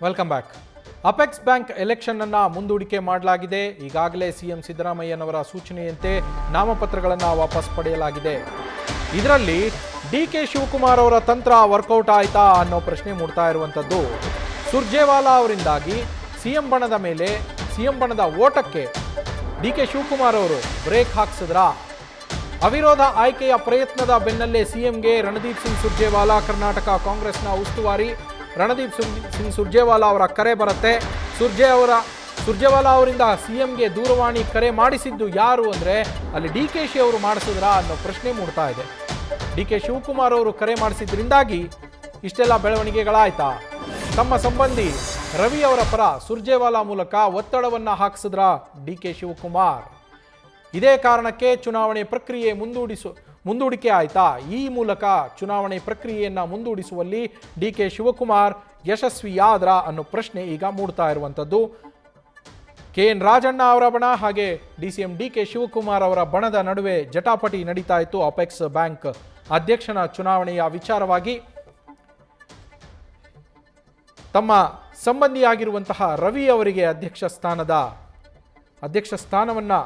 Welcome back. Apex bank election ಅನ್ನು ಮುಂದೂಡಿಕೆ ಮಾಡಲಾಗಿದೆ. ಈಗಾಗಲೇ ಸಿಎಂ ಸಿದ್ದರಾಮಯ್ಯನವರ ಸೂಚನೆಯಂತೆ ನಾಮಪತ್ರಗಳನ್ನು ವಾಪಸ್ ಪಡೆಯಲಾಗಿದೆ. ಇದರಲ್ಲಿ ಡಿಕೆ ಶಿವಕುಮಾರ್ ಅವರ ತಂತ್ರ ವರ್ಕೌಟ್ ಆಯ್ತಾ ಅನ್ನೋ ಪ್ರಶ್ನೆ ಮೂಡ್ತಾ ಇರುವಂಥದ್ದು. ಸುರ್ಜೇವಾಲಾ ಅವರಿಂದಾಗಿ ಸಿಎಂ ಬಣದ ಓಟಕ್ಕೆ ಡಿಕೆ ಶಿವಕುಮಾರ್ ಅವರು ಬ್ರೇಕ್ ಹಾಕ್ಸಿದ್ರಾ? ಅವಿರೋಧ ಆಯ್ಕೆಯ ಪ್ರಯತ್ನದ ಬೆನ್ನಲ್ಲೇ ಸಿಎಂಗೆ ರಣದೀಪ್ ಸಿಂಗ್ ಸುರ್ಜೇವಾಲಾ, ಕರ್ನಾಟಕ ಕಾಂಗ್ರೆಸ್ನ ಉಸ್ತುವಾರಿ ರಣದೀಪ್ ಸಿಂಗ್ ಸುರ್ಜೇವಾಲಾ ಅವರ ಕರೆ ಬರುತ್ತೆ. ಸುರ್ಜೇವಾಲಾ ಅವರಿಂದ ಸಿಎಂಗೆ ದೂರವಾಣಿ ಕರೆ ಮಾಡಿಸಿದ್ದು ಯಾರು ಅಂದರೆ ಅಲ್ಲಿ DKC ಅವರು ಮಾಡಿಸಿದ್ರಾ ಅನ್ನೋ ಪ್ರಶ್ನೆ ಮೂಡ್ತಾ ಇದೆ. DK ಶಿವಕುಮಾರ್ ಅವರು ಕರೆ ಮಾಡಿಸಿದ್ರಿಂದಾಗಿ ಇಷ್ಟೆಲ್ಲ ಬೆಳವಣಿಗೆಗಳಾಯ್ತಾ? ತಮ್ಮ ಸಂಬಂಧಿ ರವಿ ಅವರ ಪರ ಸುರ್ಜೇವಾಲಾ ಮೂಲಕ ಒತ್ತಡವನ್ನು ಹಾಕಿಸಿದ್ರ DK ಶಿವಕುಮಾರ್. ಇದೇ ಕಾರಣಕ್ಕೆ ಚುನಾವಣೆ ಪ್ರಕ್ರಿಯೆ ಮುಂದೂಡಿಕೆ ಆಯ್ತಾ? ಈ ಮೂಲಕ ಚುನಾವಣೆ ಪ್ರಕ್ರಿಯೆಯನ್ನು ಮುಂದೂಡಿಸುವಲ್ಲಿ DK ಶಿವಕುಮಾರ್ ಯಶಸ್ವಿಯಾದ್ರ ಅನ್ನೋ ಪ್ರಶ್ನೆ ಈಗ ಮೂಡ್ತಾ ಇರುವಂಥದ್ದು. KN ರಾಜಣ್ಣ ಅವರ ಬಣ ಹಾಗೆ DCM DK ಶಿವಕುಮಾರ್ ಅವರ ಬಣದ ನಡುವೆ ಜಟಾಪಟಿ ನಡೀತಾ ಇತ್ತು. ಅಪೆಕ್ಸ್ ಬ್ಯಾಂಕ್ ಅಧ್ಯಕ್ಷನ ಚುನಾವಣೆಯ ವಿಚಾರವಾಗಿ ತಮ್ಮ ಸಂಬಂಧಿಯಾಗಿರುವಂತಹ ರವಿ ಅವರಿಗೆ ಅಧ್ಯಕ್ಷ ಸ್ಥಾನವನ್ನು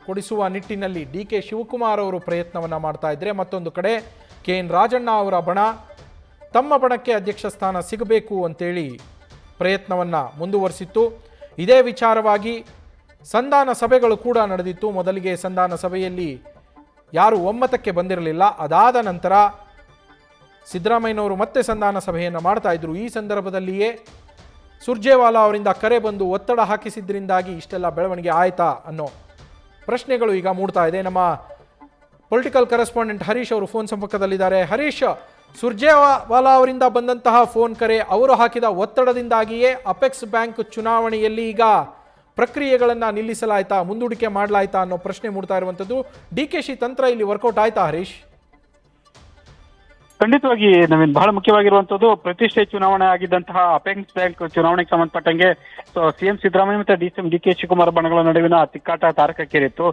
ಕೊಡಿಸುವ ನಿಟ್ಟಿನಲ್ಲಿ DK ಶಿವಕುಮಾರ್ ಅವರು ಪ್ರಯತ್ನವನ್ನು ಮಾಡ್ತಾ ಇದ್ದರೆ, ಮತ್ತೊಂದು ಕಡೆ KN ರಾಜಣ್ಣ ಅವರ ಬಣ ತಮ್ಮ ಬಣಕ್ಕೆ ಅಧ್ಯಕ್ಷ ಸ್ಥಾನ ಸಿಗಬೇಕು ಅಂತೇಳಿ ಪ್ರಯತ್ನವನ್ನು ಮುಂದುವರಿಸಿತ್ತು. ಇದೇ ವಿಚಾರವಾಗಿ ಸಂಧಾನ ಸಭೆಗಳು ಕೂಡ ನಡೆದಿತ್ತು. ಮೊದಲಿಗೆ ಸಂಧಾನ ಸಭೆಯಲ್ಲಿ ಯಾರು ಒಮ್ಮತಕ್ಕೆ ಬಂದಿರಲಿಲ್ಲ. ಅದಾದ ನಂತರ ಸಿದ್ದರಾಮಯ್ಯನವರು ಮತ್ತೆ ಸಂಧಾನ ಸಭೆಯನ್ನು ಮಾಡ್ತಾ ಇದ್ರು. ಈ ಸಂದರ್ಭದಲ್ಲಿಯೇ ಸುರ್ಜೇವಾಲಾ ಅವರಿಂದ ಕರೆ ಬಂದು ಒತ್ತಡ ಹಾಕಿಸಿದ್ರಿಂದಾಗಿ ಇಷ್ಟೆಲ್ಲ ಬೆಳವಣಿಗೆ ಆಯ್ತಾ ಅನ್ನೋ ಪ್ರಶ್ನೆಗಳು ಈಗ ಮೂಡ್ತಾ ಇದೆ. ನಮ್ಮ ಪೊಲಿಟಿಕಲ್ ಕರೆಸ್ಪಾಂಡೆಂಟ್ ಹರೀಶ್ ಅವರು ಫೋನ್ ಸಂಪರ್ಕದಲ್ಲಿದ್ದಾರೆ. ಹರೀಶ್, ಸುರ್ಜೇವಾಲಾ ಅವರಿಂದ ಬಂದಂತಹ ಫೋನ್ ಕರೆ, ಅವರು ಹಾಕಿದ ಒತ್ತಡದಿಂದಾಗಿಯೇ ಅಪೆಕ್ಸ್ ಬ್ಯಾಂಕ್ ಚುನಾವಣೆಯಲ್ಲಿ ಈಗ ಪ್ರಕ್ರಿಯೆಗಳನ್ನು ನಿಲ್ಲಿಸಲಾಯ್ತಾ, ಮುಂದೂಡಿಕೆ ಮಾಡಲಾಯ್ತಾ ಅನ್ನೋ ಪ್ರಶ್ನೆ ಮೂಡ್ತಾ ಇರುವಂಥದ್ದು. DKC ತಂತ್ರ ಇಲ್ಲಿ ವರ್ಕೌಟ್ ಆಯ್ತಾ ಹರೀಶ್? ಖಂಡಿತವಾಗಿ ನವೀನ್, ಬಹಳ ಮುಖ್ಯವಾಗಿರುವಂತದ್ದು ಪ್ರತಿಷ್ಠೆ ಚುನಾವಣೆ ಆಗಿದ್ದಂತಹ ಅಪೆಕ್ಸ್ ಬ್ಯಾಂಕ್ ಚುನಾವಣೆಗೆ ಸಂಬಂಧಪಟ್ಟಂಗೆ ಸಿಎಂ ಸಿದ್ದರಾಮಯ್ಯ ಮತ್ತು DCM DK ಶಿವಕುಮಾರ್ ಬಣಗಳ ನಡುವಿನ ತಿಕ್ಕಾಟ ತಾರಕಕ್ಕೇರಿತ್ತು.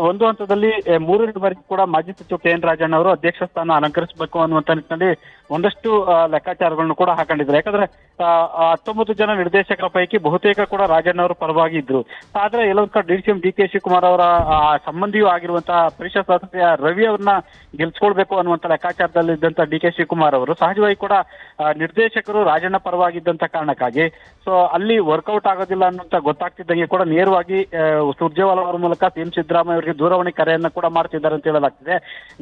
ಒಂದು ಹಂತದಲ್ಲಿ ಮೂರನೇ ಬಾರಿ ಕೂಡ ಮಾಜಿ ಸಚಿವ KN ರಾಜಣ್ಣ ಅವರು ಅಧ್ಯಕ್ಷ ಸ್ಥಾನ ಅಲಂಕರಿಸಬೇಕು ಅನ್ನುವಂತ ನಿಟ್ಟಿನಲ್ಲಿ ಒಂದಷ್ಟು ಲೆಕ್ಕಾಚಾರಗಳನ್ನು ಕೂಡ ಹಾಕೊಂಡಿದ್ರು. ಯಾಕಂದ್ರೆ 19 ಜನ ನಿರ್ದೇಶಕರ ಪೈಕಿ ಬಹುತೇಕ ಕೂಡ ರಾಜಣ್ಣ ಅವರು ಪರವಾಗಿ ಇದ್ರು. ಆದ್ರೆ ಎಲ್ಲೊಂದ್ ಕಡೆ DCM DK ಶಿವಕುಮಾರ್ ಅವರ ಸಂಬಂಧಿಯೂ ಆಗಿರುವಂತಹ ಪರಿಷತ್ ಸದಸ್ಯ ರವಿ ಅವ್ರನ್ನ ಗೆಲ್ಸ್ಕೊಳ್ಬೇಕು ಅನ್ನುವಂತ ಲೆಕ್ಕಾಚಾರದಲ್ಲಿದ್ದಂತ DK ಶಿವಕುಮಾರ್ ಅವರು ಸಹಜವಾಗಿ ಕೂಡ ನಿರ್ದೇಶಕರು ರಾಜಣ್ಣ ಪರವಾಗಿದ್ದಂತ ಕಾರಣಕ್ಕಾಗಿ ಅಲ್ಲಿ ವರ್ಕೌಟ್ ಆಗೋದಿಲ್ಲ ಅನ್ನುವಂತ ಗೊತ್ತಾಗ್ತಿದ್ದಂಗೆ ಕೂಡ ನೇರವಾಗಿ ಸುರ್ಜೇವಾಲಾ ಅವರ ಮೂಲಕ ಸಿಎಂ ಸಿದ್ದರಾಮಯ್ಯ ಅವರಿಗೆ ದೂರವಾಣಿ ಕರೆಯನ್ನ ಕೂಡ ಮಾಡ್ತಿದ್ದಾರೆ ಅಂತ ಹೇಳಲಾಗ್ತಿದೆ.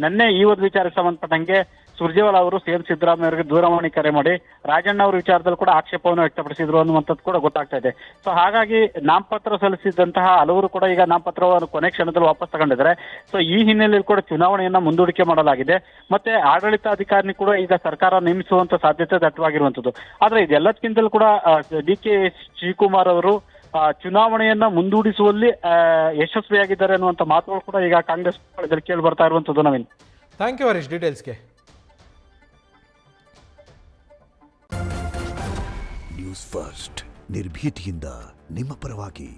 ನಿನ್ನೆ ಈ ಒಂದು ವಿಚಾರಕ್ಕೆ ಸಂಬಂಧಪಟ್ಟಂಗೆ ಸುರ್ಜೇವಾಲಾ ಅವರು ಸಿಎಂ ಸಿದ್ದರಾಮಯ್ಯ ಅವರಿಗೆ ದೂರವಾಣಿ ಕರೆ ಮಾಡಿ ರಾಜಣ್ಣ ಅವರ ವಿಚಾರದಲ್ಲಿ ಕೂಡ ಆಕ್ಷೇಪವನ್ನು ವ್ಯಕ್ತಪಡಿಸಿದ್ರು ಅನ್ನುವಂಥದ್ದು ಕೂಡ ಗೊತ್ತಾಗ್ತಾ ಇದೆ. ಸೊ ಹಾಗಾಗಿ ನಾಮಪತ್ರ ಸಲ್ಲಿಸಿದಂತಹ ಹಲವರು ಕೂಡ ಈಗ ನಾಮಪತ್ರವನ್ನು ಕೊನೆ ಕ್ಷಣದಲ್ಲಿ ವಾಪಸ್ ತಗೊಂಡಿದ್ದಾರೆ. ಸೊ ಈ ಹಿನ್ನೆಲೆಯಲ್ಲಿ ಕೂಡ ಚುನಾವಣೆಯನ್ನ ಮುಂದೂಡಿಕೆ ಮಾಡಲಾಗಿದೆ. ಮತ್ತೆ ಆಡಳಿತಾಧಿಕಾರಿ ಕೂಡ ಈಗ ಸರ್ಕಾರ ನೇಮಿಸುವಂತ ಸಾಧ್ಯತೆ ದಟ್ಟವಾಗಿರುವಂತದ್ದು. ಆದ್ರೆ ಇದೆಲ್ಲದಕ್ಕಿಂತಲೂ ಕೂಡ DK ಶಿವಕುಮಾರ್ ಅವರು ಚುನಾವಣೆಯನ್ನ ಮುಂದೂಡಿಸುವಲ್ಲಿ ಯಶಸ್ವಿಯಾಗಿದ್ದಾರೆ ಅನ್ನುವಂತ ಮಾತುಗಳು ಕೂಡ ಈಗ ಕಾಂಗ್ರೆಸ್ ಕೇಳಿ ಬರ್ತಾ ಇರುವಂತದ್ದು. ನವೀನ್, ಥ್ಯಾಂಕ್ ಯು ಹರೀಶ್ ಡೀಟೇಲ್ಸ್ಗೆ. ನ್ಯೂಸ್ ಫಸ್ಟ್ ನಿರ್ಭೀತಿಯಿಂದ ನಿಮ್ಮ ಪರವಾಗಿ.